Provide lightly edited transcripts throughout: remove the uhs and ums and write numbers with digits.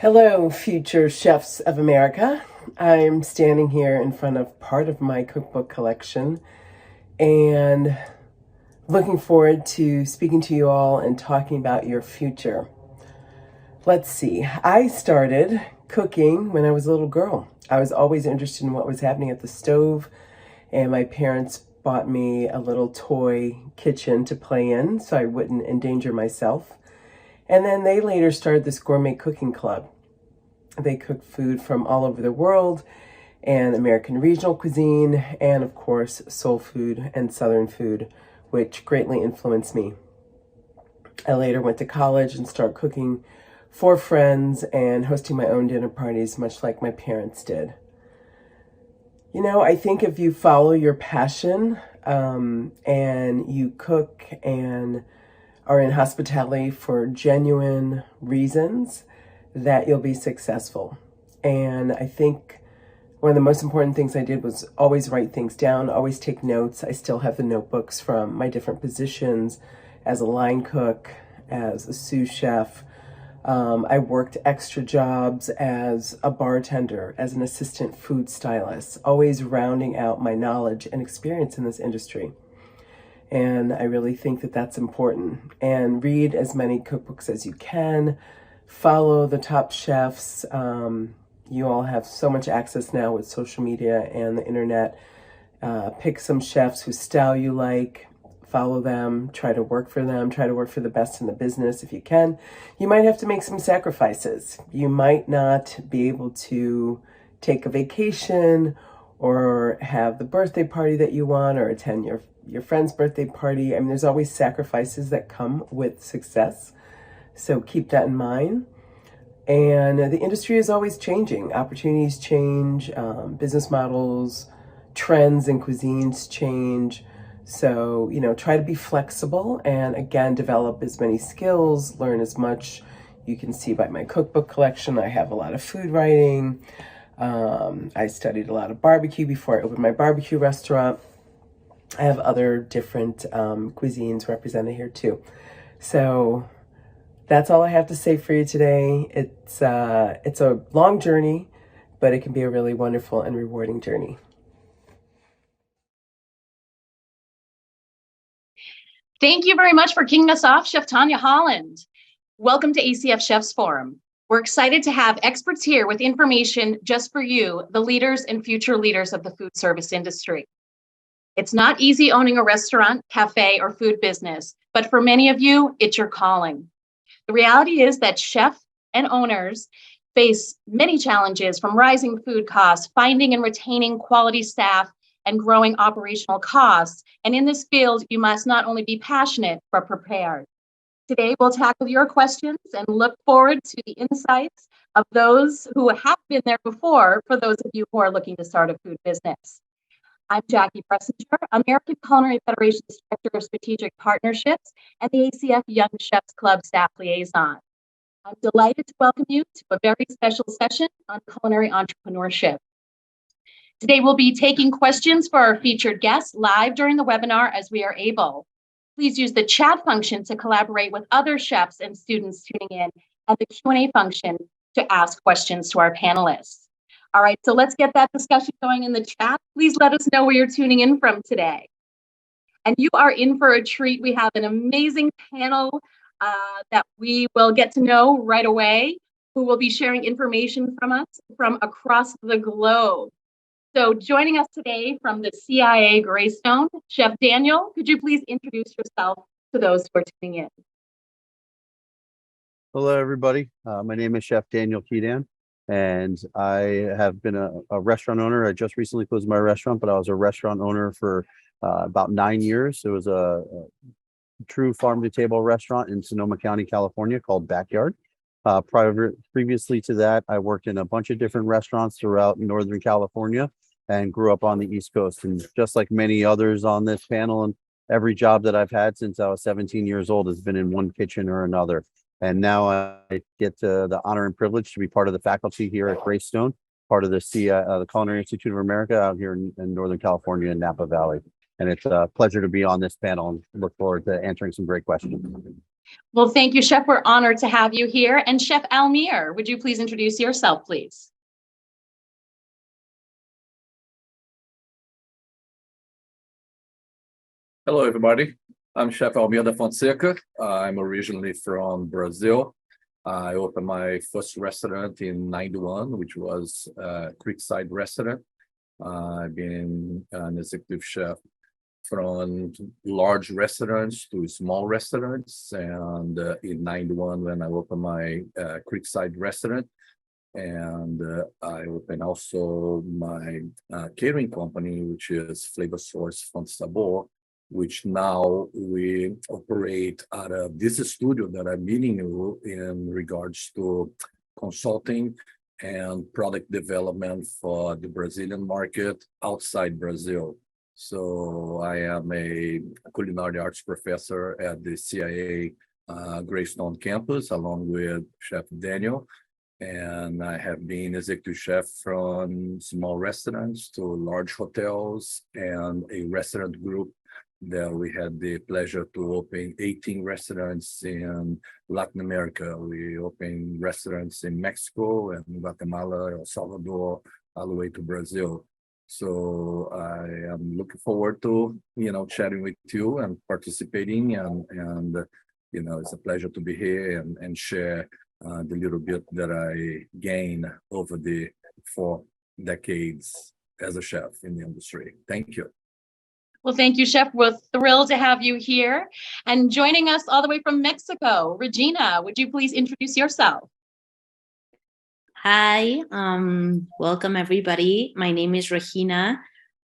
Hello, future chefs of America. I'm standing here in front of part of my cookbook collection and looking forward to speaking to you all and talking about your future. Let's see. I started cooking when I was a little girl. I was always interested in what was happening at the stove, and my parents bought me a little toy kitchen to play in so I wouldn't endanger myself. And then they later started this gourmet cooking club. They cook food from all over the world and American regional cuisine and, of course, soul food and Southern food, which greatly influenced me. I later went to college and started cooking for friends and hosting my own dinner parties, much like my parents did. You know, I think if you follow your passion and you cook and are in hospitality for genuine reasons, that you'll be successful. And I think one of the most important things I did was always write things down, always take notes. I still have the notebooks from my different positions as a line cook, as a sous chef. I worked extra jobs as a bartender, as an assistant food stylist, always rounding out my knowledge and experience in this industry. And I really think that that's important. And read as many cookbooks as you can. Follow the top chefs. You all have so much access now with social media and the internet. Pick some chefs whose style you like. Follow them. Try to work for them. Try to work for the best in the business if you can. You might have to make some sacrifices. You might not be able to take a vacation or have the birthday party that you want or attend your friend's birthday party. I mean, there's always sacrifices that come with success. So keep that in mind. And the industry is always changing. Opportunities change, business models, trends and cuisines change. So, you know, try to be flexible and again, develop as many skills, learn as much. You can see by my cookbook collection, I have a lot of food writing. I studied a lot of barbecue before I opened my barbecue restaurant. I have other different cuisines represented here too. So that's all I have to say for you today. It's a long journey, but it can be a really wonderful and rewarding journey. Thank you very much for kicking us off, Chef Tanya Holland. Welcome to ACF Chefs Forum. We're excited to have experts here with information just for you, the leaders and future leaders of the food service industry. It's not easy owning a restaurant, cafe, or food business, but for many of you, it's your calling. The reality is that chefs and owners face many challenges, from rising food costs, finding and retaining quality staff, and growing operational costs. And in this field, you must not only be passionate, but prepared. Today, we'll tackle your questions and look forward to the insights of those who have been there before, for those of you who are looking to start a food business. I'm Jackie Pressinger, American Culinary Federation's Director of Strategic Partnerships and the ACF Young Chefs Club Staff Liaison. I'm delighted to welcome you to a very special session on culinary entrepreneurship. Today, we'll be taking questions for our featured guests live during the webinar as we are able. Please use the chat function to collaborate with other chefs and students tuning in, and the Q&A function to ask questions to our panelists. All right, so let's get that discussion going in the chat. Please let us know where you're tuning in from today. And you are in for a treat. We have an amazing panel that we will get to know right away, who will be sharing information from us from across the globe. So joining us today from the CIA Greystone, Chef Daniel, could you please introduce yourself to those who are tuning in? Hello, everybody. My name is Chef Daniel Kedan, and I have been a restaurant owner. I just recently closed my restaurant, but I was a restaurant owner for about 9 years. It was a true farm-to-table restaurant in Sonoma County, California, called Backyard. Previously to that, I worked in a bunch of different restaurants throughout Northern California and grew up on the East Coast. And just like many others on this panel, and every job that I've had since I was 17 years old has been in one kitchen or another. And now I get the honor and privilege to be part of the faculty here at Greystone, part of the Culinary Institute of America out here in Northern California in Napa Valley. And it's a pleasure to be on this panel and look forward to answering some great questions. Well, thank you, Chef. We're honored to have you here. And Chef Almir, would you please introduce yourself, please? Hello, everybody. I'm Chef Almir da Fonseca. I'm originally from Brazil. I opened my first restaurant in '91, which was a Creekside restaurant. I've been an executive chef from large restaurants to small restaurants. And in '91, when I opened my Creekside restaurant, and I opened also my catering company, which is Flavor Source Font Sabor, which now we operate out of this studio that I'm meeting you in regards to consulting and product development for the Brazilian market outside Brazil. So I am a culinary arts professor at the CIA Greystone campus, along with Chef Daniel. And I have been executive chef from small restaurants to large hotels and a restaurant group that we had the pleasure to open 18 restaurants in Latin America. We opened restaurants in Mexico and Guatemala, El Salvador, all the way to Brazil. So I am looking forward to, chatting with you and participating, and it's a pleasure to be here and share the little bit that I gained over the 4 decades as a chef in the industry. Thank you. Well, thank you, Chef. We're thrilled to have you here. And joining us all the way from Mexico, Regina, would you please introduce yourself? Hi, welcome everybody. My name is Regina.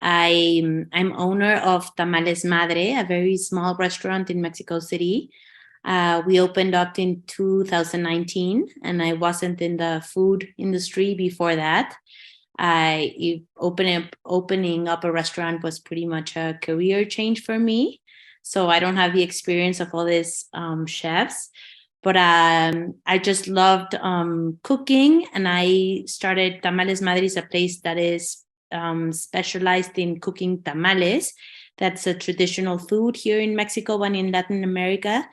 I'm owner of Tamales Madre, a very small restaurant in Mexico City. We opened up in 2019, and I wasn't in the food industry before that. Opening up a restaurant was pretty much a career change for me. So I don't have the experience of all these chefs, but I just loved cooking, and I started Tamales Madre, is a place that is specialized in cooking tamales. That's a traditional food here in Mexico and in Latin America.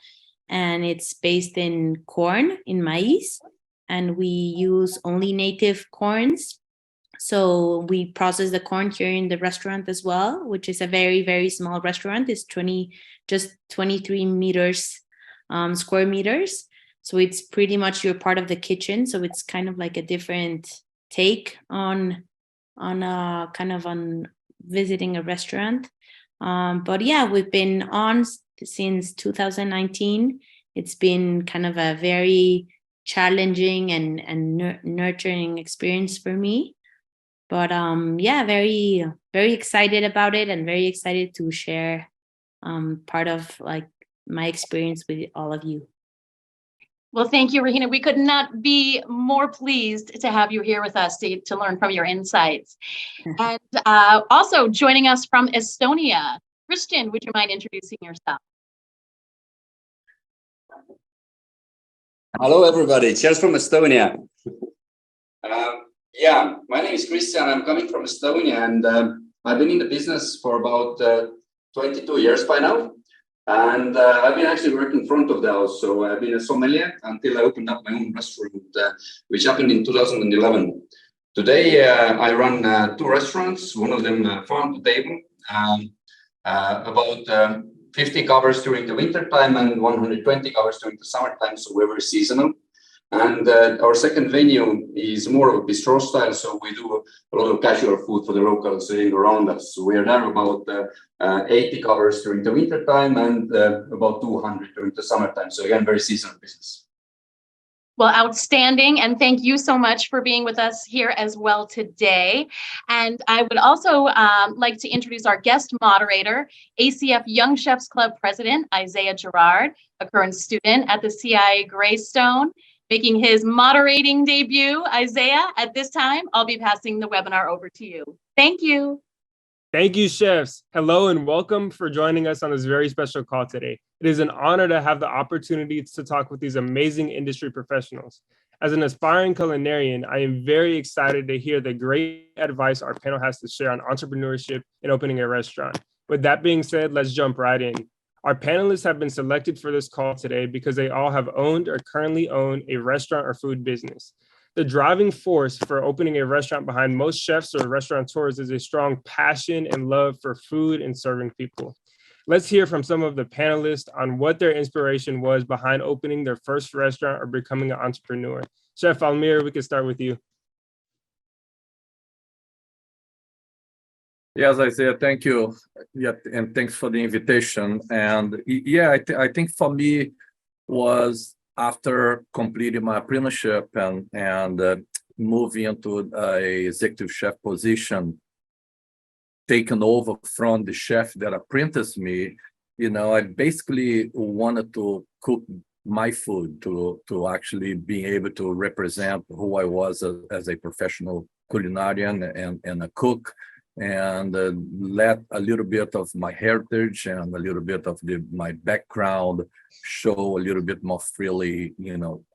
And it's based in corn, in maize, and we use only native corns. So we process the corn here in the restaurant as well, which is a very, very small restaurant. It's 23 meters, square meters. So it's pretty much you're part of the kitchen. So it's kind of like a different take on visiting a restaurant. But yeah, we've been on since 2019. It's been kind of a very challenging and nurturing experience for me. But yeah, very, very excited about it, and very excited to share part of my experience with all of you. Well, thank you, Regina. We could not be more pleased to have you here with us to learn from your insights. And also joining us from Estonia, Christian, would you mind introducing yourself? Hello, everybody. Cheers from Estonia. My name is Christian. I'm coming from Estonia, and I've been in the business for about 22 years by now. And I've been actually working in front of the house. So I've been a sommelier until I opened up my own restaurant, which happened in 2011. Today, I run 2 restaurants, one of them farm to table, about 50 covers during the winter time and 120 covers during the summertime. So we're very seasonal. And our second venue is more of a bistro style, so we do a lot of casual food for the locals living around us. So we are there about 80 covers during the winter time and about 200 during the summertime. So again, very seasonal business. Well, outstanding. And thank you so much for being with us here as well today. And I would also like to introduce our guest moderator, ACF Young Chefs Club President, Isaiah Gerard, a current student at the CIA Greystone. Making his moderating debut. Isaiah, at this time, I'll be passing the webinar over to you. Thank you. Thank you, chefs. Hello and welcome for joining us on this very special call today. It is an honor to have the opportunity to talk with these amazing industry professionals. As an aspiring culinarian, I am very excited to hear the great advice our panel has to share on entrepreneurship and opening a restaurant. With that being said, let's jump right in. Our panelists have been selected for this call today because they all have owned or currently own a restaurant or food business. The driving force for opening a restaurant behind most chefs or restaurateurs is a strong passion and love for food and serving people. Let's hear from some of the panelists on what their inspiration was behind opening their first restaurant or becoming an entrepreneur. Chef Almir, we can start with you. Yes, Isaiah, thank you. Yeah, and thanks for the invitation. And yeah, I think for me was after completing my apprenticeship and moving into a executive chef position, taken over from the chef that apprenticed me, I basically wanted to cook my food to actually be able to represent who I was as a professional culinarian and a cook, and let a little bit of my heritage and a little bit of my background show a little bit more freely,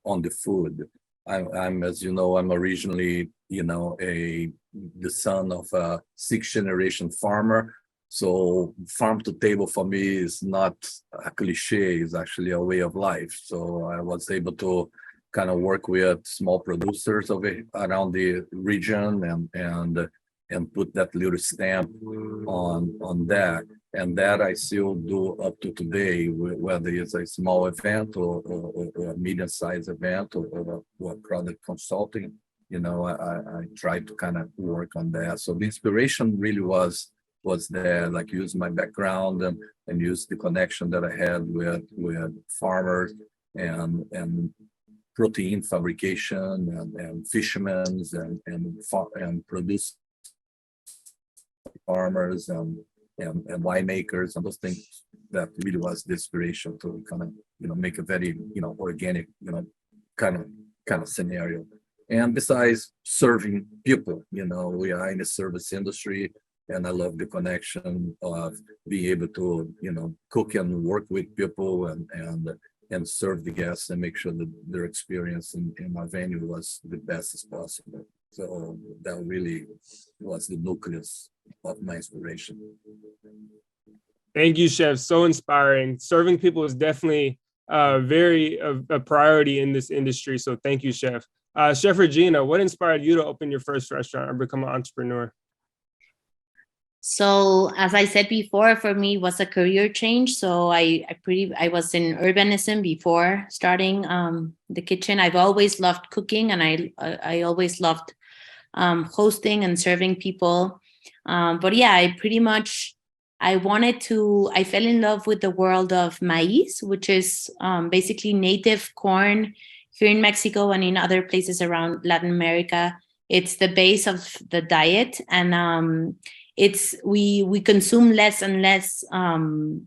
on the food. I'm as you know, I'm originally, the son of a 6th-generation farmer. So farm to table for me is not a cliche, it's actually a way of life. So I was able to kind of work with small producers around the region and put that little stamp on that. And that I still do up to today, whether it's a small event or a medium-sized event or product consulting. I try to kind of work on that. So the inspiration really was there, like use my background and use the connection that I had with farmers and protein fabrication and fishermen and produce farmers and winemakers and those things. That really was the inspiration to kind of make a very organic kind of scenario. And besides serving people, we are in the service industry, and I love the connection of being able to cook and work with people and serve the guests and make sure that their experience in our venue was the best as possible. So that really was the nucleus of my inspiration. Thank you, Chef. So inspiring. Serving people is definitely a priority in this industry. So thank you, Chef. Chef Regina, what inspired you to open your first restaurant or become an entrepreneur? So as I said before, for me, it was a career change. So I was in urbanism before starting the kitchen. I've always loved cooking, and I always loved hosting and serving people. But yeah, I fell in love with the world of maize, which is basically native corn here in Mexico and in other places around Latin America. It's the base of the diet, and we consume less and less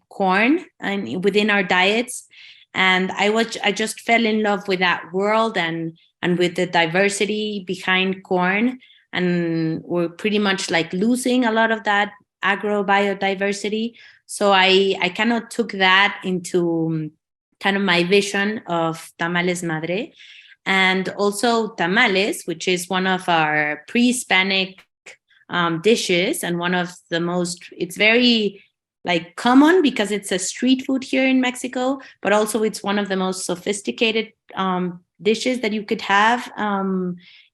corn and within our diets. And I just fell in love with that world and with the diversity behind corn. And we're pretty much like losing a lot of that agrobiodiversity. So I kind of took that into kind of my vision of Tamales Madre. And also tamales, which is one of our pre-Hispanic dishes, and one of the most, it's very like common because it's a street food here in Mexico, but also it's one of the most sophisticated dishes that you could have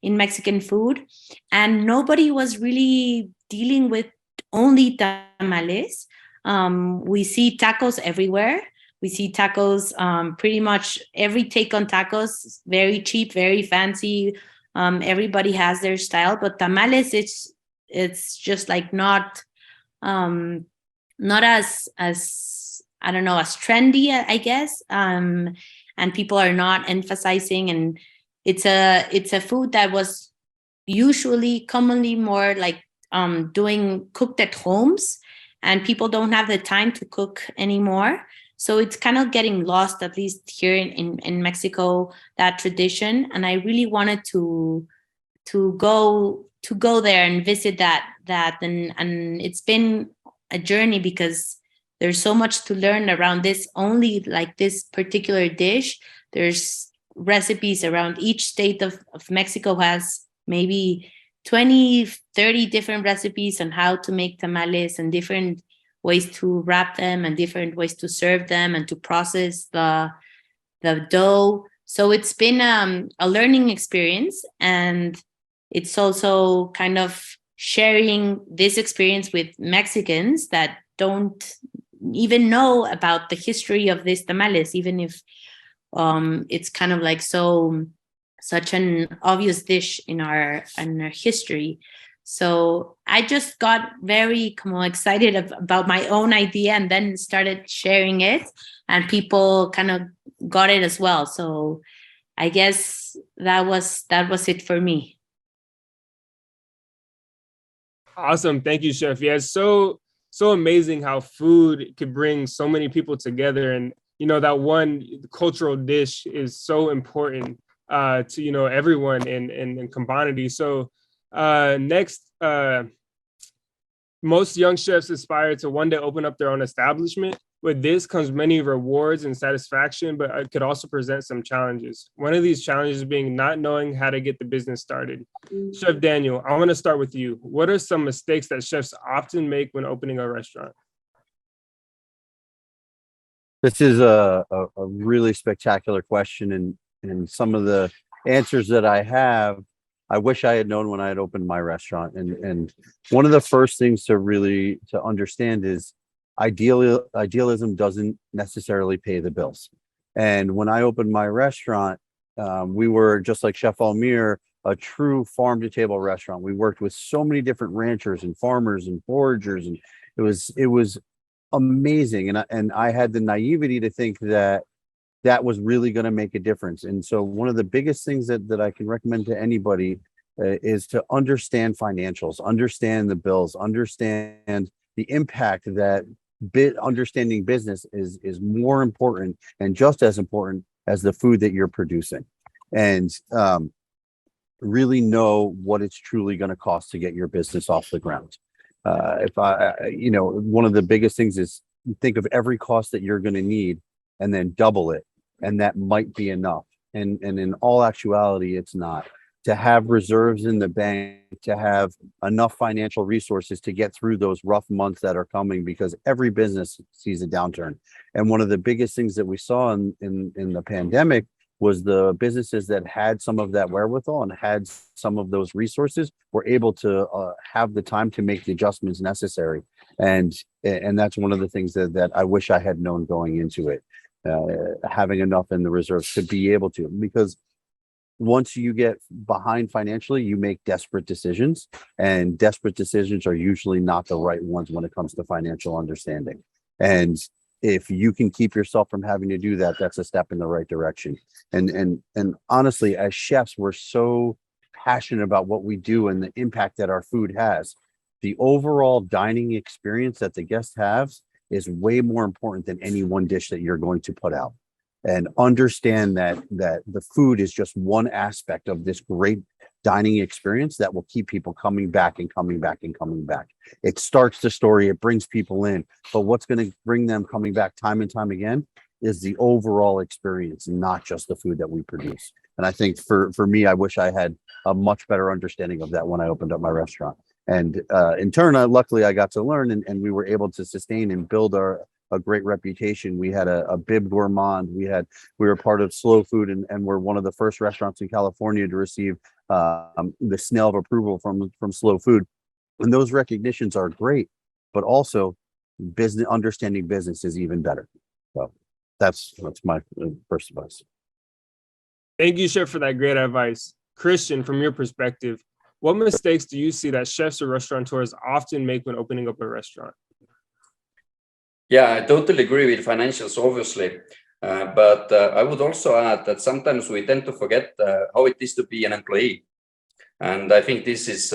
in Mexican food. And nobody was really dealing with only tamales. We see tacos everywhere. We see tacos, pretty much every take on tacos, very cheap, very fancy. Everybody has their style, but tamales, it's just like not as I don't know, as trendy, I guess. And people are not emphasizing, and it's a food that was commonly more like doing cooked at homes, and people don't have the time to cook anymore. So it's kind of getting lost, at least here in Mexico, that tradition. And I really wanted to go there and visit that. And it's been a journey because there's so much to learn around this, only like this particular dish. There's recipes around each state of Mexico has maybe 20, 30 different recipes on how to make tamales, and different ways to wrap them and different ways to serve them and to process the dough. So it's been a learning experience, and it's also kind of sharing this experience with Mexicans that don't even know about the history of these tamales, even if it's kind of like such an obvious dish in our history. So I just got very excited about my own idea, and then started sharing it, and people kind of got it as well. So I guess that was it for me. Awesome. Thank you, Chef. Yeah, it's so amazing how food could bring so many people together. And, that one cultural dish is so important to, everyone in commodity. So next, most young chefs aspire to one day open up their own establishment. With this comes many rewards and satisfaction, but it could also present some challenges. One of these challenges being not knowing how to get the business started. Chef Daniel, I want to start with you. What are some mistakes that chefs often make when opening a restaurant? This is a really spectacular question, and some of the answers that I have, I wish I had known when I had opened my restaurant. And one of the first things to understand is idealism doesn't necessarily pay the bills. And when I opened my restaurant, we were, just like Chef Almir, a true farm to table restaurant. We worked with so many different ranchers and farmers and foragers, and it was amazing. And I had the naivety to think that was really going to make a difference. And so one of the biggest things that I can recommend to anybody is to understand financials, understand the bills, understand the impact that understanding business is more important and just as important as the food that you're producing. And really know what it's truly going to cost to get your business off the ground. One of the biggest things is think of every cost that you're going to need and then double it. And that might be enough. And in all actuality, it's not. To have reserves in the bank, to have enough financial resources to get through those rough months that are coming, because every business sees a downturn. And one of the biggest things that we saw in the pandemic was the businesses that had some of that wherewithal and had some of those resources were able to have the time to make the adjustments necessary. And that's one of the things that I wish I had known going into it, having enough in the reserves to be able to, because once you get behind financially, you make desperate decisions, and desperate decisions are usually not the right ones when it comes to financial understanding. And if you can keep yourself from having to do that, that's a step in the right direction. And honestly, as chefs, we're so passionate about what we do and the impact that our food has. The overall dining experience that the guests have is way more important than any one dish that you're going to put out. And understand that the food is just one aspect of this great dining experience that will keep people coming back and coming back and coming back. It starts the story, it brings people in, but what's going to bring them coming back time and time again is the overall experience, not just the food that we produce. And I think for me, I wish I had a much better understanding of that when I opened up my restaurant. And in turn, luckily I got to learn, and we were able to sustain and build a great reputation. We had a Bib Gourmand. We were part of Slow Food, and we're one of the first restaurants in California to receive the snail of approval from Slow Food. And those recognitions are great, but also understanding business is even better. So that's my first advice. Thank you, Chef, for that great advice. Christian, from your perspective, what mistakes do you see that chefs or restaurateurs often make when opening up a restaurant? Yeah, I totally agree with financials, obviously. But I would also add that sometimes we tend to forget how it is to be an employee. And I think this is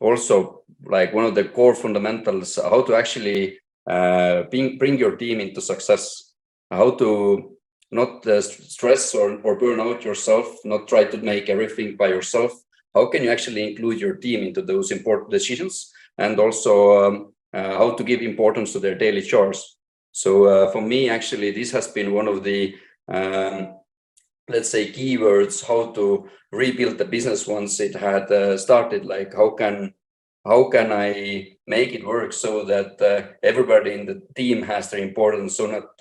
also like one of the core fundamentals, how to actually bring your team into success, how to not stress or burn out yourself, not try to make everything by yourself. How can you actually include your team into those important decisions, and also how to give importance to their daily chores. So for me, actually, this has been one of the, let's say, keywords, how to rebuild the business once it had started. Like, how can how can I make it work so that everybody in the team has their importance, so not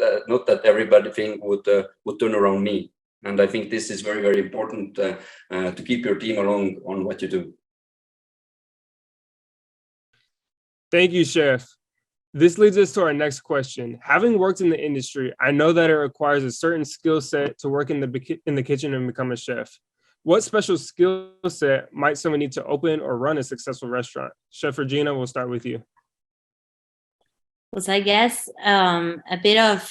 that everybody would turn around me. And I think this is very, very important to keep your team along on what you do. Thank you, Chef. This leads us to our next question. Having worked in the industry, I know that it requires a certain skill set to work in the kitchen and become a chef. What special skill set might someone need to open or run a successful restaurant? Chef Regina, we'll start with you. Well, so I guess a bit of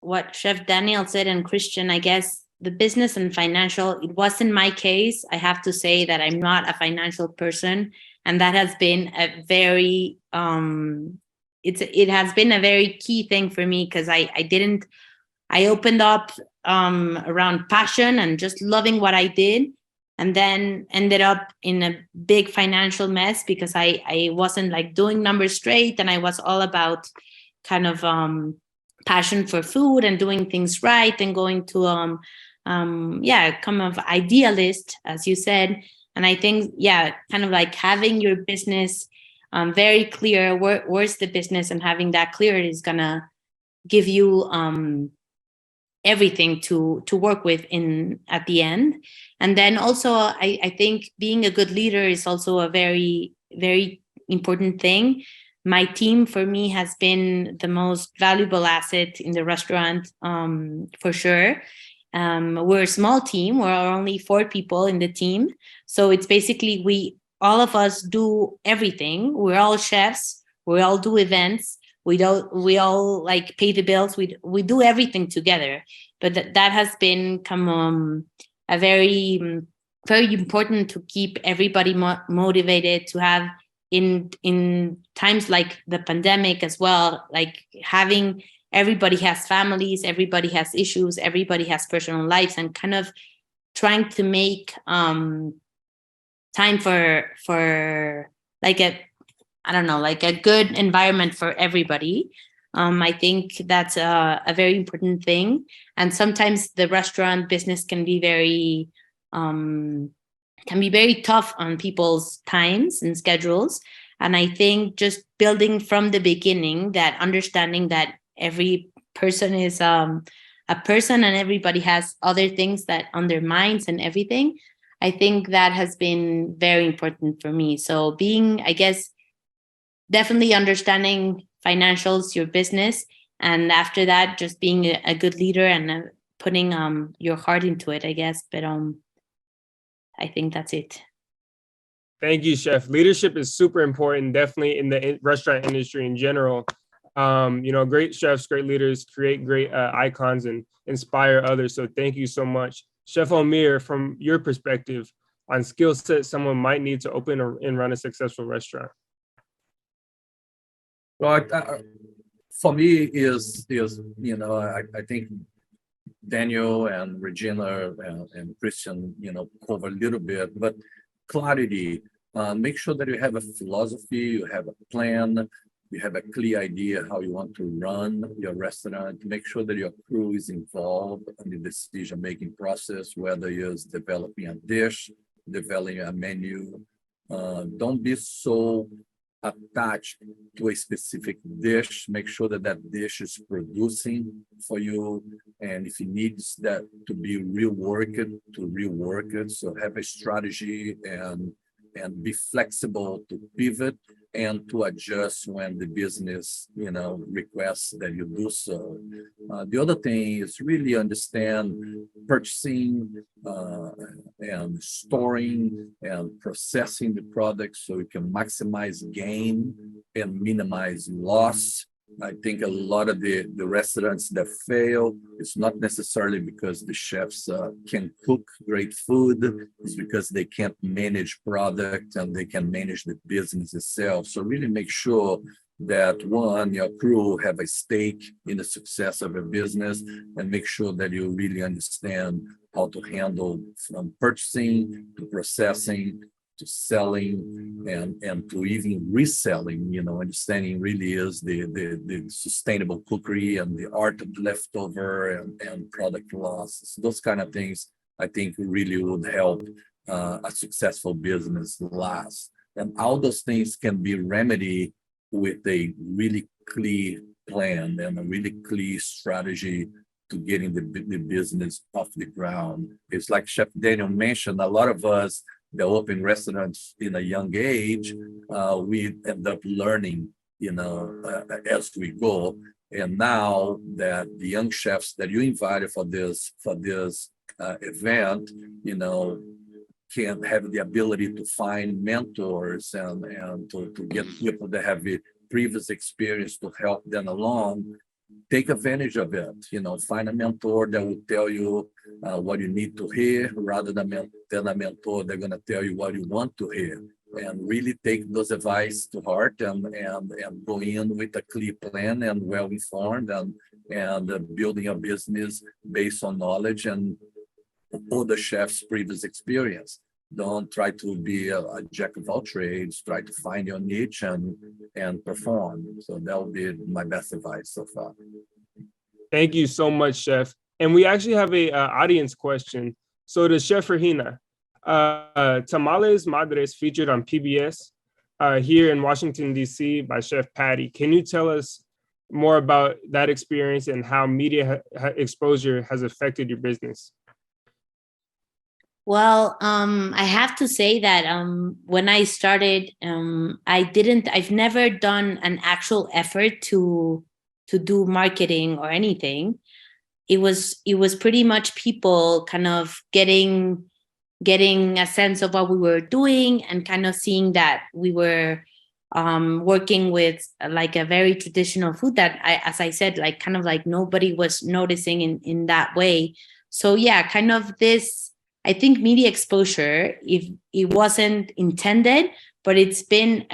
what Chef Daniel said and Christian, I guess the business and financial, it wasn't my case. I have to say that I'm not a financial person. And that has been a very, it has been a very key thing for me, because I opened up around passion and just loving what I did, and then ended up in a big financial mess because I wasn't like doing numbers straight, and I was all about kind of passion for food and doing things right and going to kind of idealist, as you said. And I think, kind of like having your business very clear, where's the business, and having that clear is gonna give you everything to work with at the end. And then also, I think being a good leader is also a very, very important thing. My team, for me, has been the most valuable asset in the restaurant, for sure. We're a small team. We're only 4 people in the team. So it's basically all of us do everything. We're all chefs. We all do events. We all like pay the bills. We do everything together. But that has been a very, very important to keep everybody motivated, to have in times like the pandemic as well, like having everybody has families, everybody has issues, everybody has personal lives, and kind of trying to make time for like a good environment for everybody. I think that's a very important thing. And sometimes the restaurant business can be very tough on people's times and schedules. And I think just building from the beginning, that understanding that every person is a person and everybody has other things that on their minds and everything, I think that has been very important for me. So being, I guess, definitely understanding financials, your business, and after that, just being a good leader and putting your heart into it, I guess. But I think that's it. Thank you, Chef. Leadership is super important, definitely in the restaurant industry in general. Great chefs, great leaders create great icons and inspire others. So thank you so much. Chef Omir, from your perspective on skill set someone might need to open and run a successful restaurant. Well, for me I think Daniel and Regina and Christian, cover a little bit, but clarity, make sure that you have a philosophy, you have a plan, you have a clear idea how you want to run your restaurant. Make sure that your crew is involved in the decision-making process, whether you're developing a dish, developing a menu. Don't be so attached to a specific dish. Make sure that that dish is producing for you, and if it needs that to be reworked, to rework it. So have a strategy and be flexible to pivot and to adjust when the business requests that you do so. The other thing is really understand purchasing and storing and processing the product so you can maximize gain and minimize loss. I think a lot of the restaurants that fail, it's not necessarily because the chefs can cook great food, it's because they can't manage product and they can manage the business itself. So really make sure that one, your crew have a stake in the success of a business, and make sure that you really understand how to handle from purchasing to processing to selling and to even reselling. Understanding really is the sustainable cookery and the art of leftover and product loss. Those kind of things I think really would help a successful business last. And all those things can be remedied with a really clear plan and a really clear strategy to getting the business off the ground. It's like Chef Daniel mentioned, a lot of us that open restaurants in a young age, we end up learning, as we go. And now that the young chefs that you invited for this event, can have the ability to find mentors and to get people that have a previous experience to help them along. Take advantage of it. Find a mentor that will tell you what you need to hear, rather than a mentor that's going to tell you what you want to hear. And really take those advice to heart and go in with a clear plan and well informed and building a business based on knowledge and other chefs' previous experience. Don't try to be a jack of all trades. Try to find your niche and perform. So that would be my best advice so far. Thank you so much, Chef. And we actually have a audience question. So to Chef Regina, Tamales Madres featured on PBS here in Washington, D.C. by Chef Patty. Can you tell us more about that experience and how media exposure has affected your business? Well, I have to say that when I started, I've never done an actual effort to do marketing or anything. It was pretty much people kind of getting a sense of what we were doing and kind of seeing that we were working with like a very traditional food that as I said, like kind of like nobody was noticing in that way. So yeah, kind of this, I think media exposure, if it wasn't intended, but it's been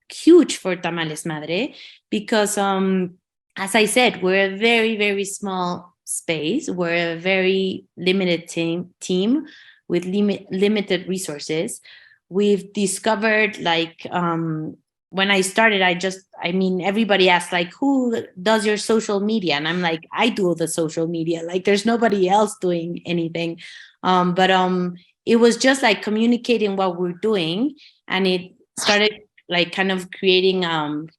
huge for Tamales Madre because, as I said, we're a very, very small space. We're a very limited team with limited resources. We've discovered when I started, everybody asked like, who does your social media? And I'm like, I do the social media. Like there's nobody else doing anything. But it was just like communicating what we're doing. And it started like kind of creating,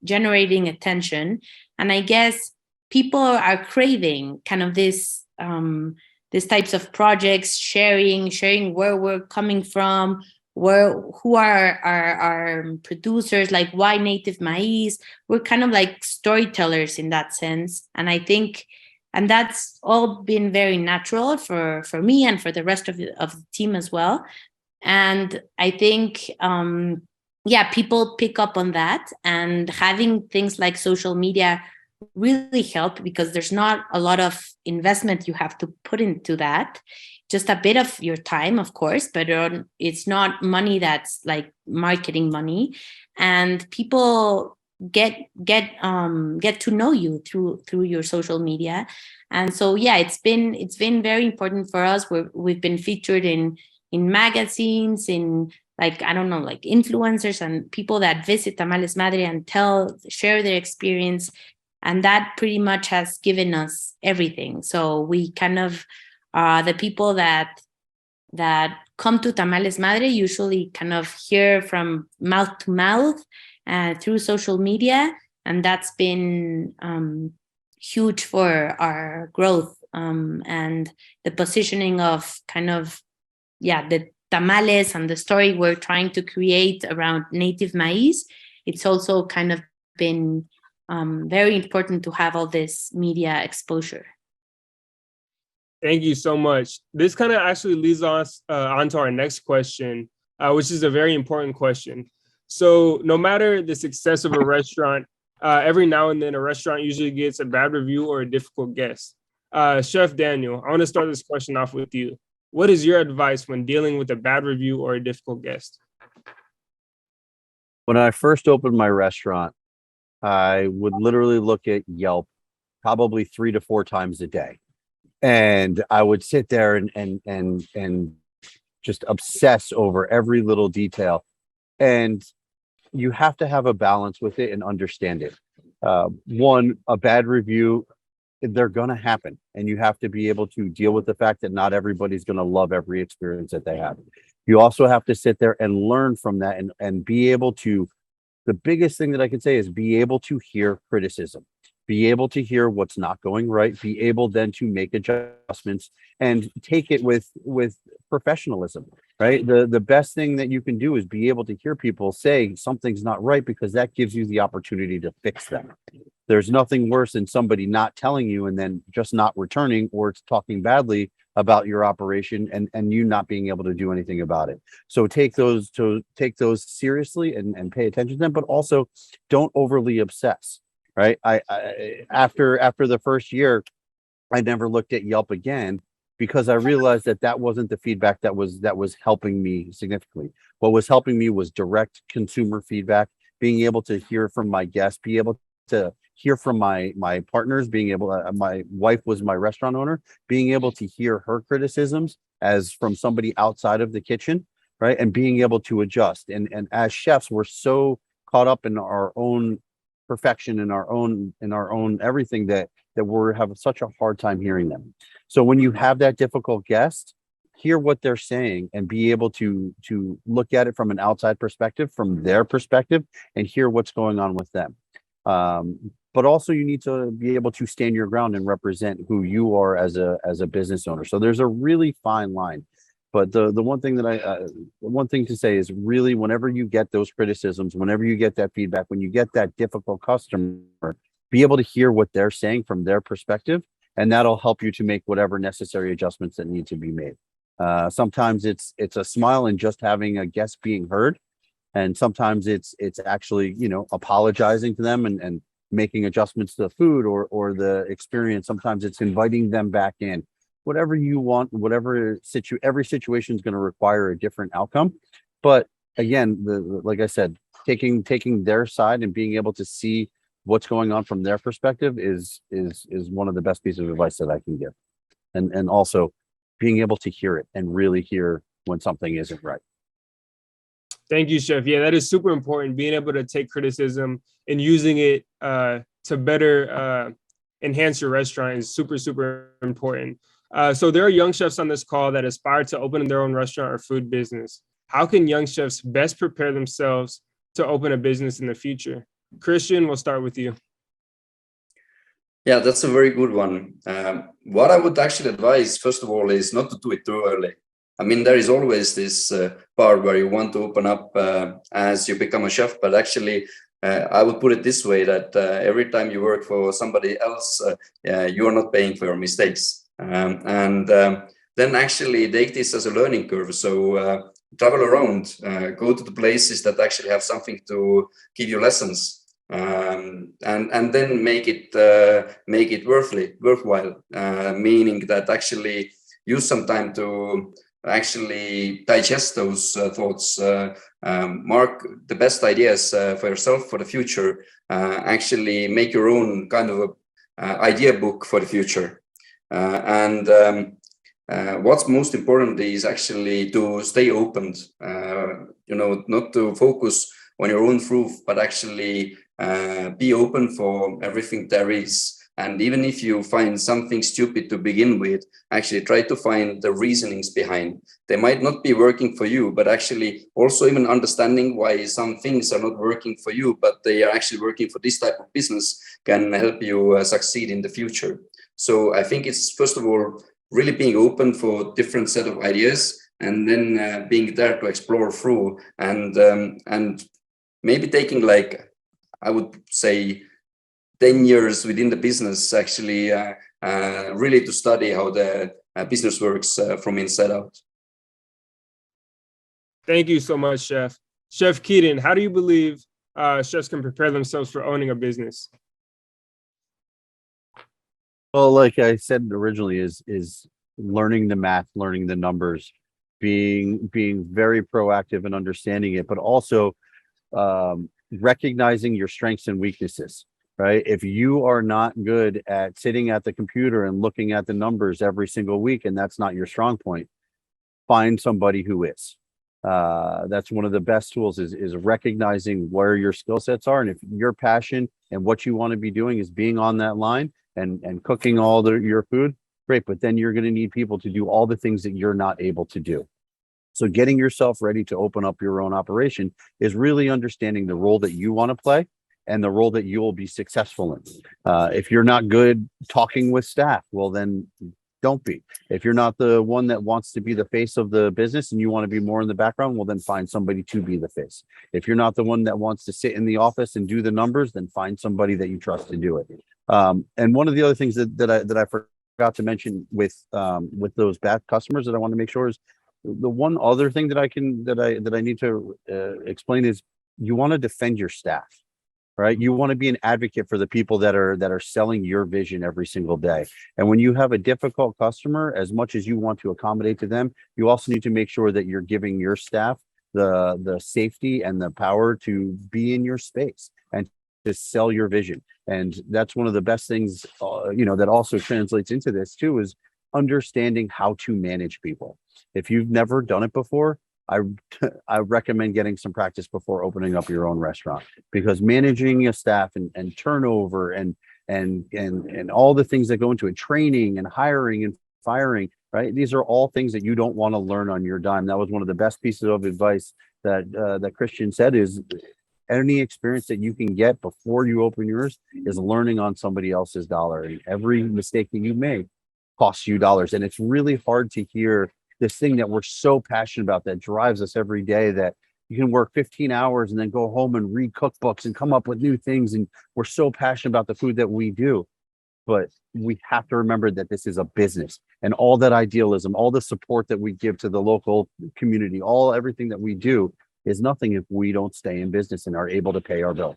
generating attention. And I guess people are craving kind of these types of projects, sharing where we're coming from, who are our producers, like why native maize. We're kind of like storytellers in that sense. And I think, and that's all been very natural for me and for the rest of the team as well. And I think, people pick up on that, and having things like social media really help because there's not a lot of investment you have to put into that. Just a bit of your time, of course, but it's not money that's like marketing money, and people get to know you through your social media. And so yeah, it's been very important for us. We've been featured in magazines, in like, I don't know, like influencers and people that visit Tamales Madre and share their experience, and that pretty much has given us everything. So we kind of the people that come to Tamales Madre usually kind of hear from mouth to mouth through social media, and that's been huge for our growth and the positioning of kind of the tamales and the story we're trying to create around native maize. It's also kind of been very important to have all this media exposure. Thank you so much. This kind of actually leads us onto our next question, which is a very important question. So no matter the success of a restaurant, every now and then a restaurant usually gets a bad review or a difficult guest. Chef Daniel, I want to start this question off with you. What is your advice when dealing with a bad review or a difficult guest? When I first opened my restaurant, I would literally look at Yelp probably 3 to 4 times a day. And I would sit there and just obsess over every little detail. And you have to have a balance with it and understand it. One, a bad review, they're going to happen. And you have to be able to deal with the fact that not everybody's going to love every experience that they have. You also have to sit there and learn from that and be able to, the biggest thing that I can say is be able to hear criticism, be able to hear what's not going right, be able then to make adjustments and take it with professionalism, right? The best thing that you can do is be able to hear people say something's not right, because that gives you the opportunity to fix them. There's nothing worse than somebody not telling you and then just not returning, or it's talking badly about your operation and you not being able to do anything about it. So take those seriously and pay attention to them, but also don't overly obsess, right? I after the first year, I never looked at Yelp again, because I realized that wasn't the feedback that was helping me significantly. What was helping me was direct consumer feedback, being able to hear from my guests, be able to hear from my partners, being able my wife was my restaurant owner, being able to hear her criticisms as from somebody outside of the kitchen, right? And being able to adjust. And as chefs, we're so caught up in our own perfection, in our own everything, that we're having such a hard time hearing them. So when you have that difficult guest, hear what they're saying and be able to look at it from an outside perspective, from their perspective, and hear what's going on with them. But also you need to be able to stand your ground and represent who you are as a business owner. So there's a really fine line. But the one thing that one thing to say is, really, whenever you get those criticisms, whenever you get that feedback, when you get that difficult customer, be able to hear what they're saying from their perspective, and that'll help you to make whatever necessary adjustments that need to be made. Sometimes it's a smile and just having a guest being heard. And sometimes it's actually, apologizing to them and making adjustments to the food or the experience. Sometimes it's inviting them back in. Whatever you want, every situation is going to require a different outcome. But again, like I said, taking their side and being able to see what's going on from their perspective is one of the best pieces of advice that I can give. And also being able to hear it and really hear when something isn't right. Thank you, Chef. Yeah, that is super important. Being able to take criticism and using it to better enhance your restaurant is super, super important. So there are young chefs on this call that aspire to open their own restaurant or food business. How can young chefs best prepare themselves to open a business in the future? Christian, we'll start with you. Yeah, that's a very good one. What I would actually advise, first of all, is not to do it too early. I mean, there is always this part where you want to open up as you become a chef, but actually, I would put it this way, that every time you work for somebody else, you are not paying for your mistakes. Then actually take this as a learning curve. So travel around, go to the places that actually have something to give you lessons. And then make it worthwhile, meaning that actually use some time to actually digest those thoughts, mark the best ideas for yourself for the future, actually make your own kind of idea book for the future. What's most important is actually to stay open, not to focus on your own proof, but actually be open for everything there is. And even if you find something stupid to begin with, actually try to find the reasonings behind. They might not be working for you, but actually also even understanding why some things are not working for you, but they are actually working for this type of business can help you succeed in the future. So I think it's, first of all, really being open for different set of ideas, and then being there to explore through, and maybe taking, like, I would say, 10 years within the business, actually, really to study how the business works from inside out. Thank you so much, Chef. Chef Keaton, how do you believe chefs can prepare themselves for owning a business? Well, like I said originally, is learning the math, learning the numbers, being very proactive and understanding it, but also recognizing your strengths and weaknesses. Right? If you are not good at sitting at the computer and looking at the numbers every single week, and that's not your strong point, find somebody who is. That's one of the best tools is recognizing where your skill sets are. And if your passion and what you want to be doing is being on that line and cooking all your food, great. But then you're going to need people to do all the things that you're not able to do. So getting yourself ready to open up your own operation is really understanding the role that you want to play and the role that you will be successful in. If you're not good talking with staff, well, then don't be. If you're not the one that wants to be the face of the business and you want to be more in the background, well, then find somebody to be the face. If you're not the one that wants to sit in the office and do the numbers, then find somebody that you trust to do it. And one of the other things that I forgot to mention with those bad customers that I want to make sure is the one other thing that I need to explain is you want to defend your staff. Right? You want to be an advocate for the people that are selling your vision every single day. And when you have a difficult customer, as much as you want to accommodate to them, you also need to make sure that you're giving your staff the safety and the power to be in your space and to sell your vision. And that's one of the best things, that also translates into this too, is understanding how to manage people. If you've never done it before, I recommend getting some practice before opening up your own restaurant, because managing a staff and turnover and all the things that go into it, training and hiring and firing, right? These are all things that you don't want to learn on your dime. That was one of the best pieces of advice that Christian said, is any experience that you can get before you open yours is learning on somebody else's dollar. And every mistake that you make costs you dollars. And it's really hard to hear this thing that we're so passionate about, that drives us every day, that you can work 15 hours and then go home and read cookbooks and come up with new things. And we're so passionate about the food that we do. But we have to remember that this is a business, and all that idealism, all the support that we give to the local community, everything that we do is nothing if we don't stay in business and are able to pay our bill.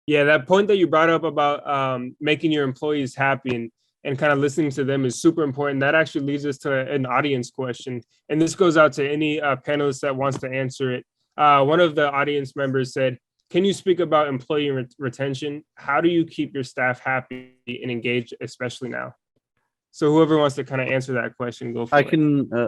Yeah, that point that you brought up about making your employees happy and kind of listening to them is super important. That actually leads us to an audience question. And this goes out to any panelist that wants to answer it. One of the audience members said, can you speak about employee retention? How do you keep your staff happy and engaged, especially now? So whoever wants to kind of answer that question, go for it.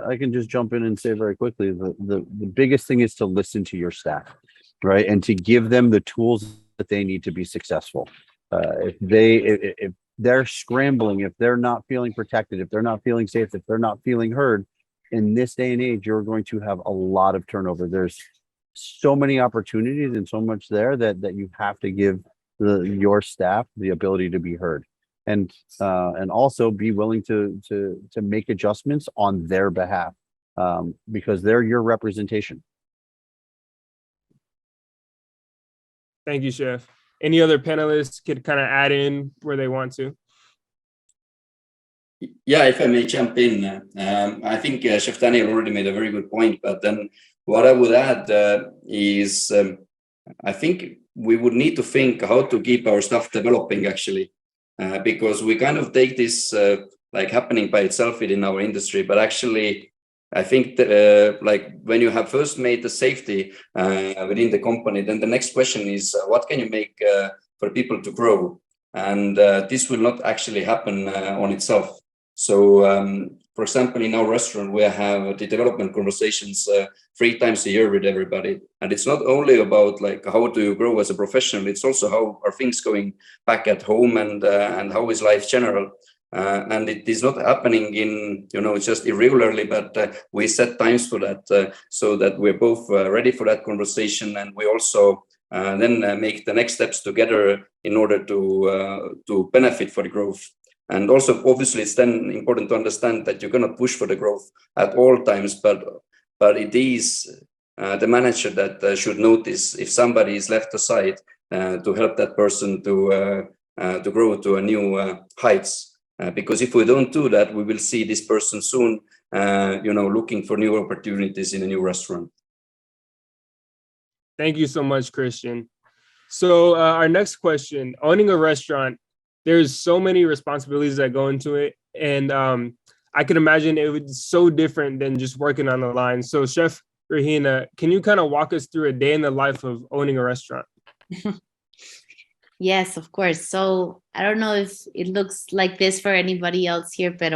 I can just jump in and say very quickly, the biggest thing is to listen to your staff, right? And to give them the tools that they need to be successful. If they're scrambling, if they're not feeling protected, if they're not feeling safe, if they're not feeling heard, in this day and age, you're going to have a lot of turnover. There's so many opportunities and so much there that you have to give your staff the ability to be heard, and also be willing to make adjustments on their behalf, because they're your representation. Thank you, Chef. Any other panelists could kind of add in where they want to? Yeah, if I may jump in, I think Chef Daniel already made a very good point, but then what I would add is I think we would need to think how to keep our staff developing, actually, because we kind of take this like happening by itself within our industry, but actually I think that like when you have first made the safety within the company, then the next question is what can you make for people to grow? And this will not actually happen on itself. So, for example, in our restaurant, we have the development conversations 3 times a year with everybody. And it's not only about like how do you grow as a professional, it's also how are things going back at home and how is life general. And it is not happening in, it's just irregularly, but we set times for that so that we're both ready for that conversation. And we also then make the next steps together in order to benefit for the growth. And also, obviously, it's then important to understand that you cannot push for the growth at all times, but it is the manager that should notice if somebody is left aside to help that person to grow to a new heights. Because if we don't do that, we will see this person soon, looking for new opportunities in a new restaurant. Thank you so much, Christian. So our next question, owning a restaurant, there's so many responsibilities that go into it. And I can imagine it was so different than just working on the line. So Chef Regina, can you kind of walk us through a day in the life of owning a restaurant? Yes, of course. So I don't know if it looks like this for anybody else here, but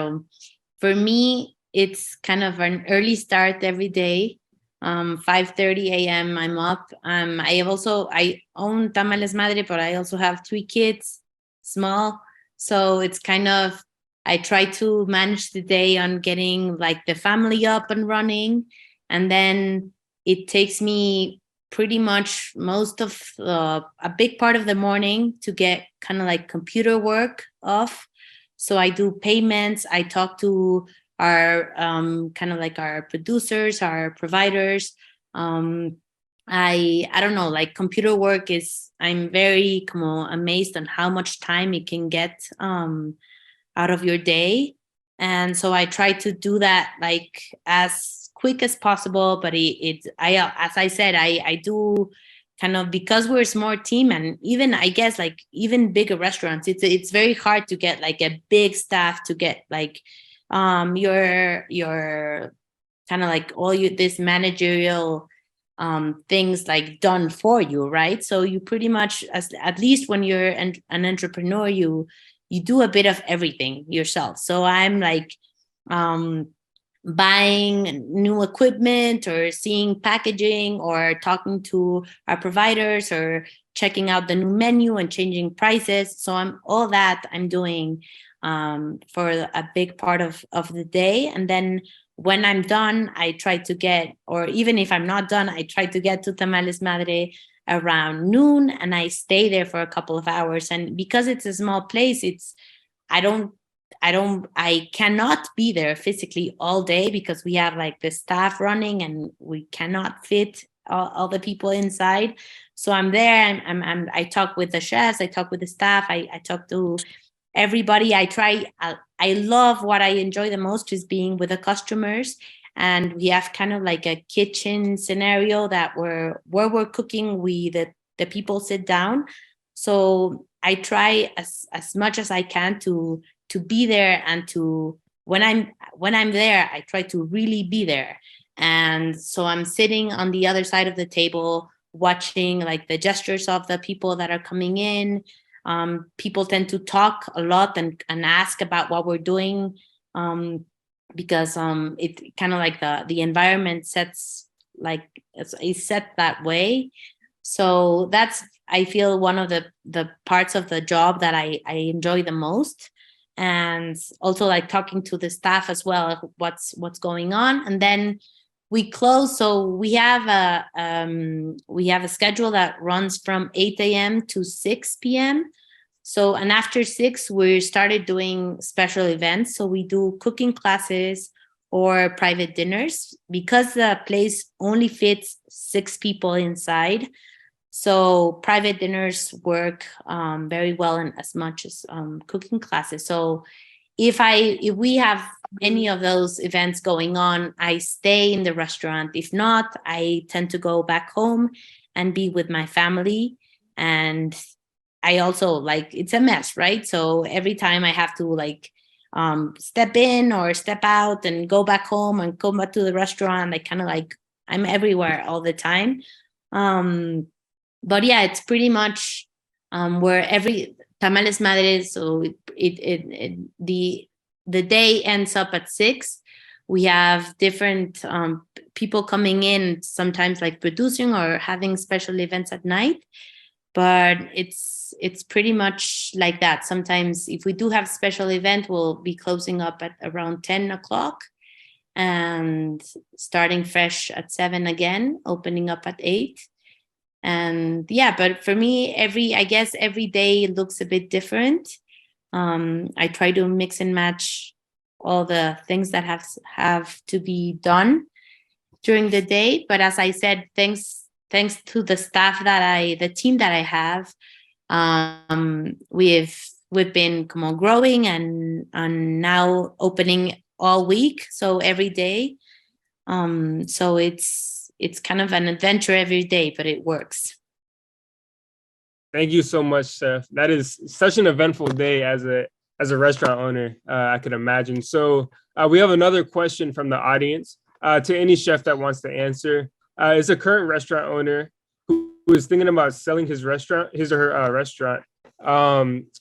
for me, it's kind of an early start every day. 5:30 a.m. I'm up. I own Tamales Madre, but I also have 3 kids, small. So it's kind of I try to manage the day on getting like the family up and running. And then it takes me pretty much most of a big part of the morning to get kind of like computer work off. So I do payments. I talk to our kind of like our producers, our providers. I don't know, like computer work is, I'm very amazed on how much time it can get out of your day. And so I try to do that like as quick as possible. But as I said, I do kind of, because we're a small team, and even I guess like even bigger restaurants, it's very hard to get like a big staff to get like your kind of like all this managerial things like done for you, right? So you pretty much, at least when you're an entrepreneur, you do a bit of everything yourself. So I'm like buying new equipment or seeing packaging or talking to our providers or checking out the new menu and changing prices. So all that I'm doing for a big part of the day. And then when I'm done, I try to get, or even if I'm not done, I try to get to Tamales Madre around noon, and I stay there for a couple of hours. And because it's a small place, I cannot be there physically all day because we have like the staff running and we cannot fit all the people inside. So I'm there, I talk with the chefs, I talk with the staff, I talk to everybody. I love, what I enjoy the most is being with the customers. And we have kind of like a kitchen scenario that where we're cooking, the people sit down. So I try as much as I can to be there, and to when I'm there, I try to really be there. And so I'm sitting on the other side of the table watching like the gestures of the people that are coming in. People tend to talk a lot and ask about what we're doing, because it kind of like the environment sets like is set that way. So that's, I feel, one of the parts of the job that I enjoy the most. And also like talking to the staff as well, what's going on. And then we close. So we have a schedule that runs from 8 a.m. to 6 p.m. So, and after 6, we started doing special events. So we do cooking classes or private dinners, because the place only fits 6 people inside. So private dinners work very well, and as much as cooking classes. So if we have any of those events going on, I stay in the restaurant. If not, I tend to go back home and be with my family. And I also, like, it's a mess, right? So every time I have to like step in or step out and go back home and come back to the restaurant, I kind of like, I'm everywhere all the time. But yeah, it's pretty much where every Tamales Madres, so the day ends up at 6. We have different people coming in, sometimes like producing or having special events at night. But it's pretty much like that. Sometimes if we do have special event, we'll be closing up at around 10 o'clock and starting fresh at 7 again, opening up at 8. And yeah, but for me, I guess every day looks a bit different. I try to mix and match all the things that have to be done during the day. But as I said, thanks to the staff the team that I have, we've been growing and now opening all week, so every day. So it's kind of an adventure every day, but it works. Thank you so much, Chef. That is such an eventful day as a restaurant owner, I could imagine. So we have another question from the audience to any chef that wants to answer. Is a current restaurant owner who is thinking about selling his or her restaurant.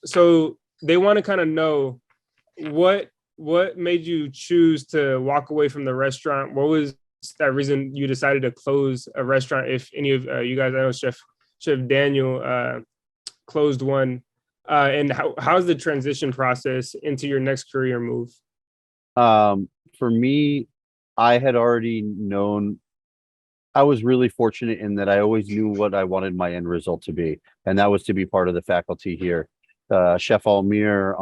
So they want to kind of know what made you choose to walk away from the restaurant? What was that reason you decided to close a restaurant? If any of you guys, I know Chef Daniel closed one And how's the transition process into your next career move? For me, I had already known. I was really fortunate in that I always knew what I wanted my end result to be, and that was to be part of the faculty here. Chef Almir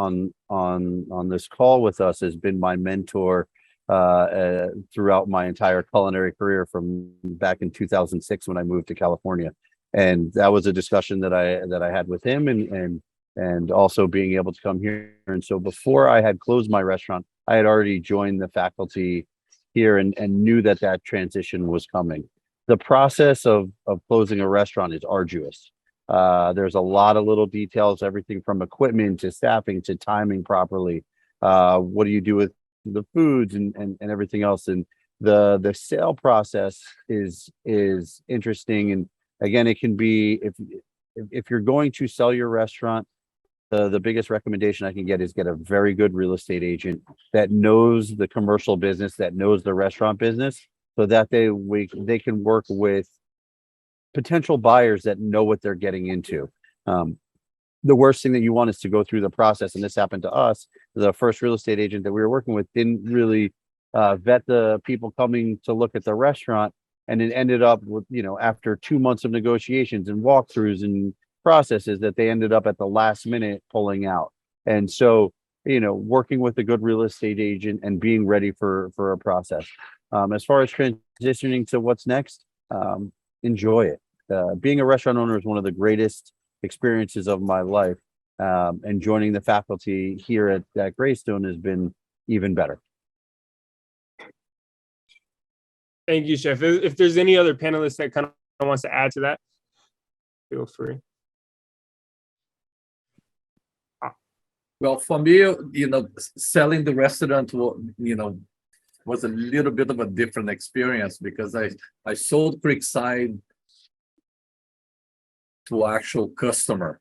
on this call with us has been my mentor throughout my entire culinary career from back in 2006 when I moved to California, and that was a discussion that I had with him, and also being able to come here. And so before I had closed my restaurant, I had already joined the faculty here and knew that transition was coming. The process of closing a restaurant is arduous. There's a lot of little details, everything from equipment to staffing to timing properly. What do you do with the foods and everything else? And the sale process is interesting. And again, it can be, if you're going to sell your restaurant, the biggest recommendation I can get is get a very good real estate agent that knows the commercial business, that knows the restaurant business, so that they can work with potential buyers that know what they're getting into. The worst thing that you want is to go through the process, and this happened to us. The first real estate agent that we were working with didn't really vet the people coming to look at the restaurant, and it ended up with, after 2 months of negotiations and walkthroughs and processes, that they ended up at the last minute pulling out. And so, working with a good real estate agent and being ready for a process. As far as transitioning to what's next, enjoy it. Being a restaurant owner is one of the greatest experiences of my life. And joining the faculty here at Greystone has been even better. Thank you, Chef. If there's any other panelists that kind of wants to add to that, feel free. Well, for me, selling the restaurant, was a little bit of a different experience, because I sold Creekside to actual customer.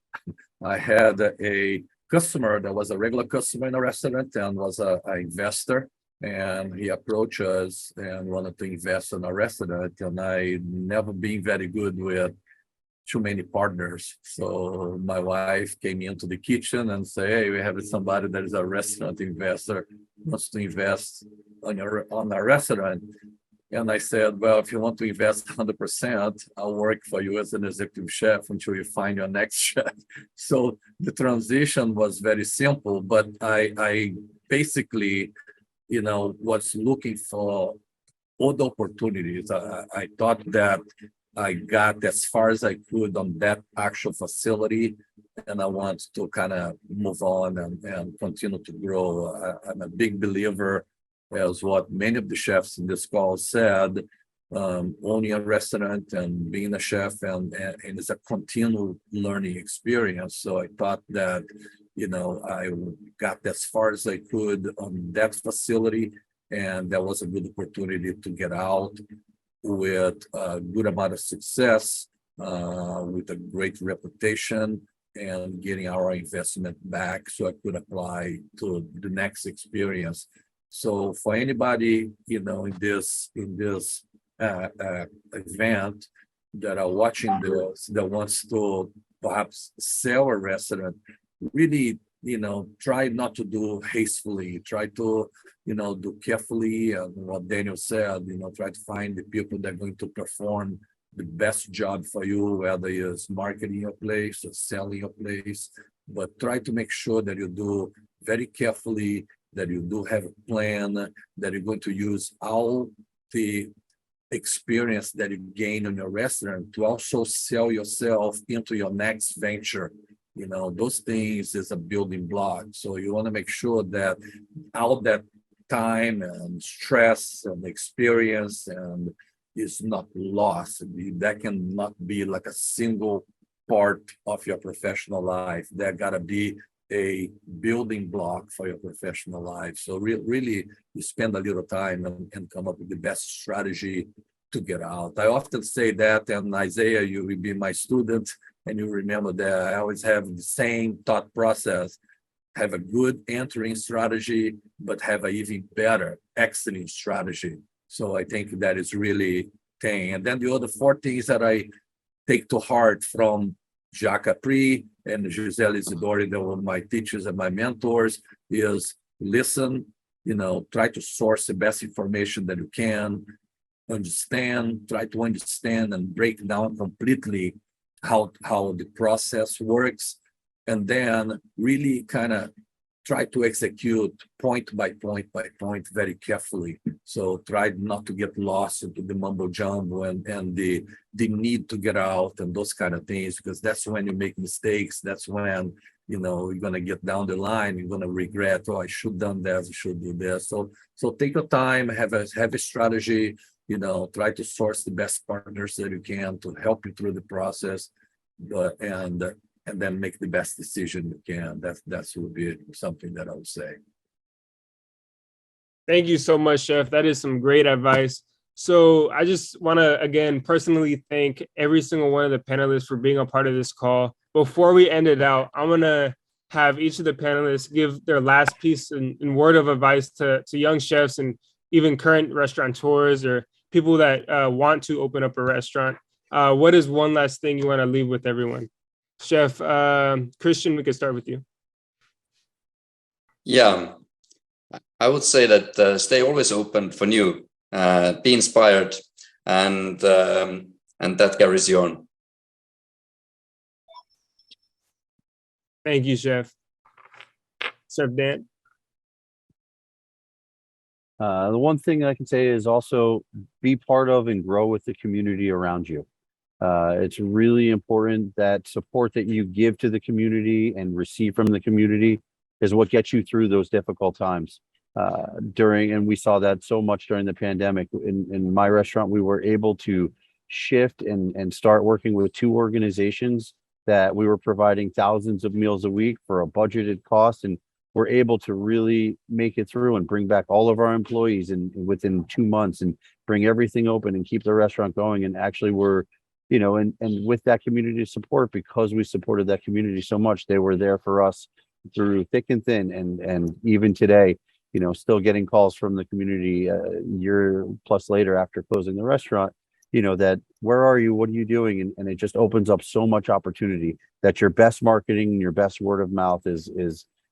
I had a customer that was a regular customer in a restaurant and was an investor, and he approached us and wanted to invest in a restaurant, and I never been very good with too many partners. So my wife came into the kitchen and said, "Hey, we have somebody that is a restaurant investor, wants to invest on a restaurant." And I said, "Well, if you want to invest 100%, I'll work for you as an executive chef until you find your next chef." So the transition was very simple, but I basically, was looking for other opportunities. I thought that I got as far as I could on that actual facility, and I want to kind of move on and continue to grow. I'm a big believer, as what many of the chefs in this call said, owning a restaurant and being a chef, and it's a continual learning experience. So I thought that, I got as far as I could on that facility, and that was a good opportunity to get out with a good amount of success, with a great reputation, and getting our investment back so I could apply to the next experience. So for anybody, in this event that are watching this, that wants to perhaps sell a restaurant, really, try not to do hastily, try to, do carefully. And what Daniel said, try to find the people that are going to perform the best job for you, whether it's marketing your place or selling your place, but try to make sure that you do very carefully, that you do have a plan, that you're going to use all the experience that you gain in your restaurant to also sell yourself into your next venture. Those things is a building block. So you want to make sure that all that time and stress and experience and is not lost. That cannot be like a single part of your professional life. That gotta be a building block for your professional life. So really, you spend a little time and come up with the best strategy to get out. I often say that, and Isaiah, you will be my student, and you remember that I always have the same thought process. Have a good entering strategy, but have an even better exiting strategy. So I think that is really thing. And then the other 4 things that I take to heart from Jacques Apri and Giselle Isidori, that were my teachers and my mentors, is listen, try to source the best information that you can, try to understand and break down completely how the process works, and then really kind of try to execute point by point very carefully. So try not to get lost into the mumbo jumbo and the need to get out and those kind of things, because that's when you make mistakes. That's when you're gonna get down the line, you're gonna regret, oh, I should have done this, I should do this. So take your time, have a strategy, try to source the best partners that you can to help you through the process, and then make the best decision you can. That would be something that I would say. Thank you so much, Chef. That is some great advice. So I just want to, again, personally thank every single one of the panelists for being a part of this call. Before we end it out, I'm going to have each of the panelists give their last piece in word of advice to young chefs and even current restaurateurs or people that want to open up a restaurant. What is one last thing you want to leave with everyone? Chef Christian, we can start with you. Yeah, I would say that stay always open for new, be inspired, and that carries you on. Thank you, Chef. Chef Dan. The one thing I can say is also be part of and grow with the community around you. It's really important that support that you give to the community and receive from the community is what gets you through those difficult times. And we saw that so much during the pandemic. In my restaurant, we were able to shift and start working with 2 organizations that we were providing thousands of meals a week for a budgeted cost, and we're able to really make it through and bring back all of our employees within 2 months and bring everything open and keep the restaurant going. And actually we're, and with that community support, because we supported that community so much, they were there for us through thick and thin. And even today, still getting calls from the community a year plus later after closing the restaurant, that where are you? What are you doing? And it just opens up so much opportunity that your best marketing, your best word of mouth is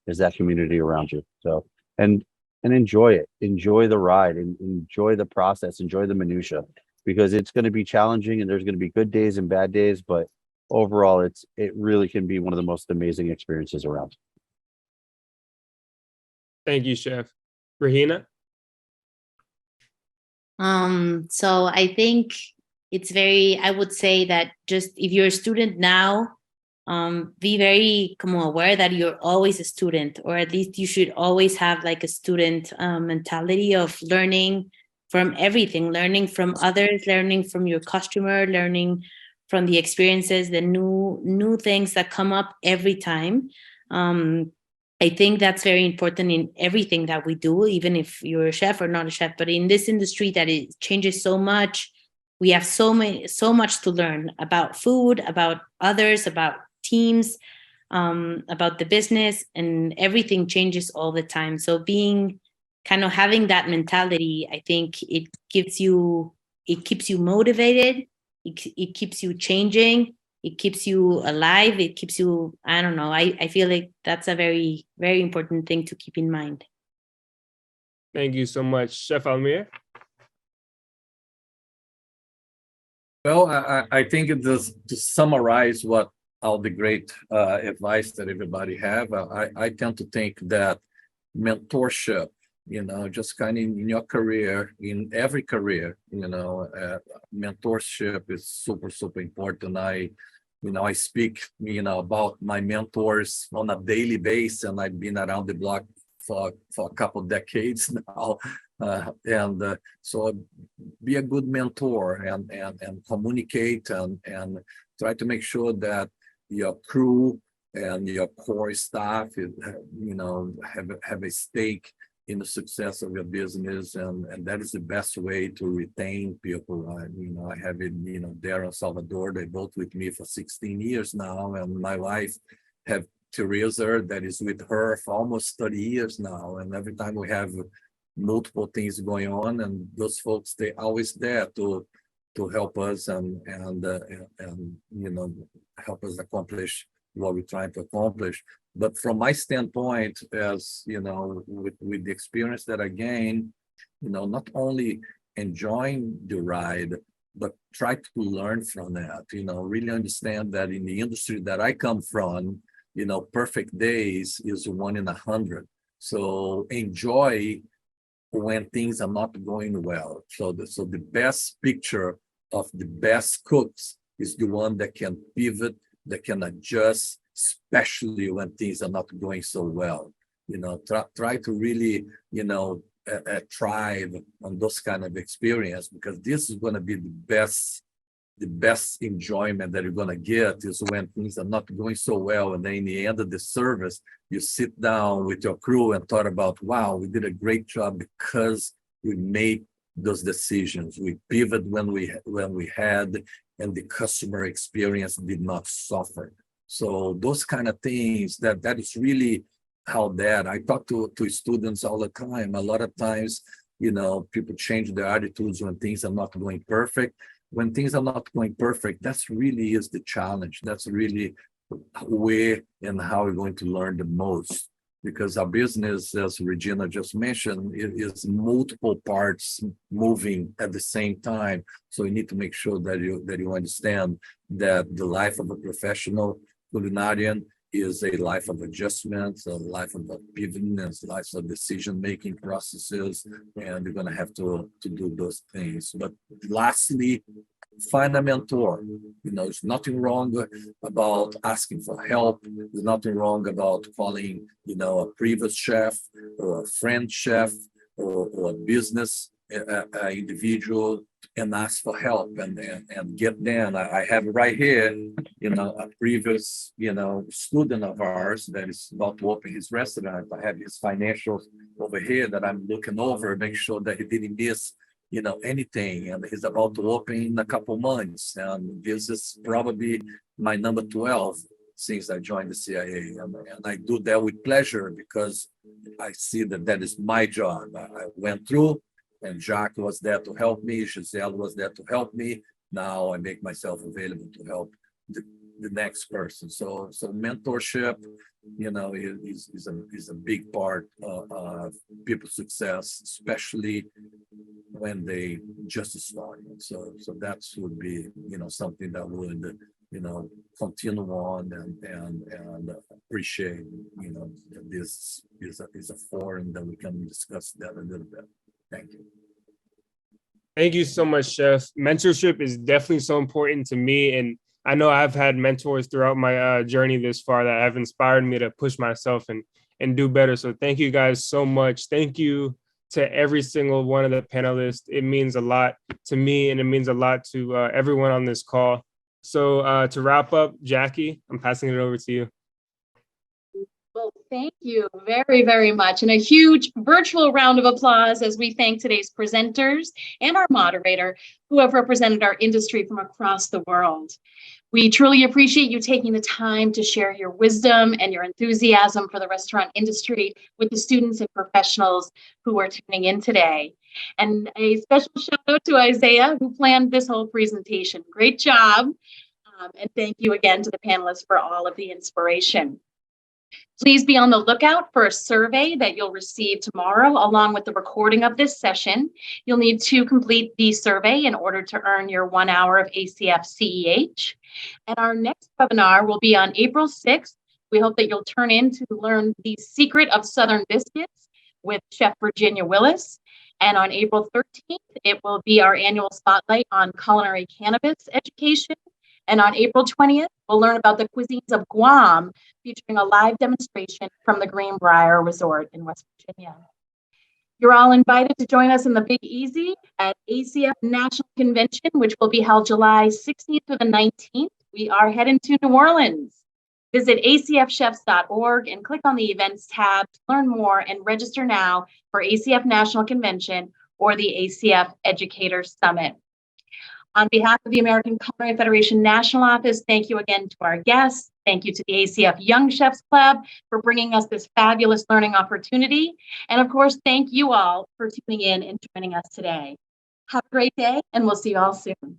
that community around you. So, and enjoy it, enjoy the ride, and enjoy the process, enjoy the minutia, because it's going to be challenging and there's going to be good days and bad days, but overall it really can be one of the most amazing experiences around. Thank you, Chef. Rahina? So I think I would say that just if you're a student now, be very aware that you're always a student, or at least you should always have like a student mentality of learning from everything, learning from others, learning from your customer, learning from the experiences, the new things that come up every time. I think that's very important in everything that we do, even if you're a chef or not a chef. But in this industry that it changes so much, we have so much to learn about food, about others, about teams, about the business, and everything changes all the time. So having that mentality, I think it keeps you motivated. It keeps you changing. It keeps you alive. It keeps you, I don't know. I feel like that's a very, very important thing to keep in mind. Thank you so much. Chef Almir? Well, I think it does, to summarize what all the great advice that everybody have, I tend to think that mentorship, just kind of in your career, in every career, mentorship is super, super important. I speak, about my mentors on a daily basis, and I've been around the block for a couple of decades now. So be a good mentor and communicate and try to make sure that your crew and your core staff, have a stake in the success of your business, and that is the best way to retain people. I have it, there in Salvador. They both with me for 16 years now, and my wife have Teresa that is with her for almost 30 years now. And every time we have multiple things going on, and those folks, they're always there to help us and help us accomplish what we're trying to accomplish. But from my standpoint, as with the experience that I gained, not only enjoying the ride, but try to learn from that, really understand that in the industry that I come from, perfect days is 1 in 100. So enjoy when things are not going well. So the best picture of the best cooks is the one that can pivot, that can adjust, especially when things are not going so well. Try to really, thrive on those kind of experience, because this is going to be the best enjoyment that you're going to get is when things are not going so well. And then in the end of the service, you sit down with your crew and thought about, wow, we did a great job because we made those decisions. We pivoted when we had, and the customer experience did not suffer. So those kind of things, that is really how that I talk to students all the time. A lot of times, people change their attitudes when things are not going perfect. When things are not going perfect, that's really is the challenge. That's really where and how we're going to learn the most. Because our business, as Regina just mentioned, it is multiple parts moving at the same time. So you need to make sure that you understand that the life of a professional culinarian is a life of adjustments, a life of pivoting, a life of decision-making processes, and you're going to have to do those things. But lastly, find a mentor. There's nothing wrong about asking for help. There's nothing wrong about calling, a previous chef or a friend chef or a business individual and ask for help and get them. I have right here, a previous, student of ours that is about to open his restaurant. I have his financials over here that I'm looking over, make sure that he didn't miss, anything. And he's about to open in a couple months. And this is probably my number 12 since I joined the CIA. And I do that with pleasure because I see that is my job. I went through, and Jacques was there to help me. Giselle was there to help me. Now I make myself available to help the next person. So mentorship, is a big part of people's success, especially when they just start. So that would be, something that would, continue on and appreciate, this is a forum that we can discuss that a little bit. Thank you. Thank you so much, Chef. Mentorship is definitely so important to me. And I know I've had mentors throughout my journey this far that have inspired me to push myself and do better. So thank you guys so much. Thank you to every single one of the panelists. It means a lot to me, and it means a lot to everyone on this call. So to wrap up, Jackie, I'm passing it over to you. Well, thank you very, very much. And a huge virtual round of applause as we thank today's presenters and our moderator who have represented our industry from across the world. We truly appreciate you taking the time to share your wisdom and your enthusiasm for the restaurant industry with the students and professionals who are tuning in today. And a special shout out to Isaiah, who planned this whole presentation. Great job. And thank you again to the panelists for all of the inspiration. Please be on the lookout for a survey that you'll receive tomorrow, along with the recording of this session. You'll need to complete the survey in order to earn your 1 hour of ACF CEH. And our next webinar will be on April 6th. We hope that you'll turn in to learn the secret of Southern biscuits with Chef Virginia Willis. And on April 13th, it will be our annual spotlight on culinary cannabis education. And on April 20th, we'll learn about the cuisines of Guam, featuring a live demonstration from the Greenbrier Resort in West Virginia. You're all invited to join us in the Big Easy at ACF National Convention, which will be held July 16th through the 19th. We are heading to New Orleans. Visit acfchefs.org and click on the events tab to learn more and register now for ACF National Convention or the ACF Educators Summit. On behalf of the American Culinary Federation National Office, thank you again to our guests. Thank you to the ACF Young Chefs Club for bringing us this fabulous learning opportunity. And of course, thank you all for tuning in and joining us today. Have a great day, and we'll see you all soon.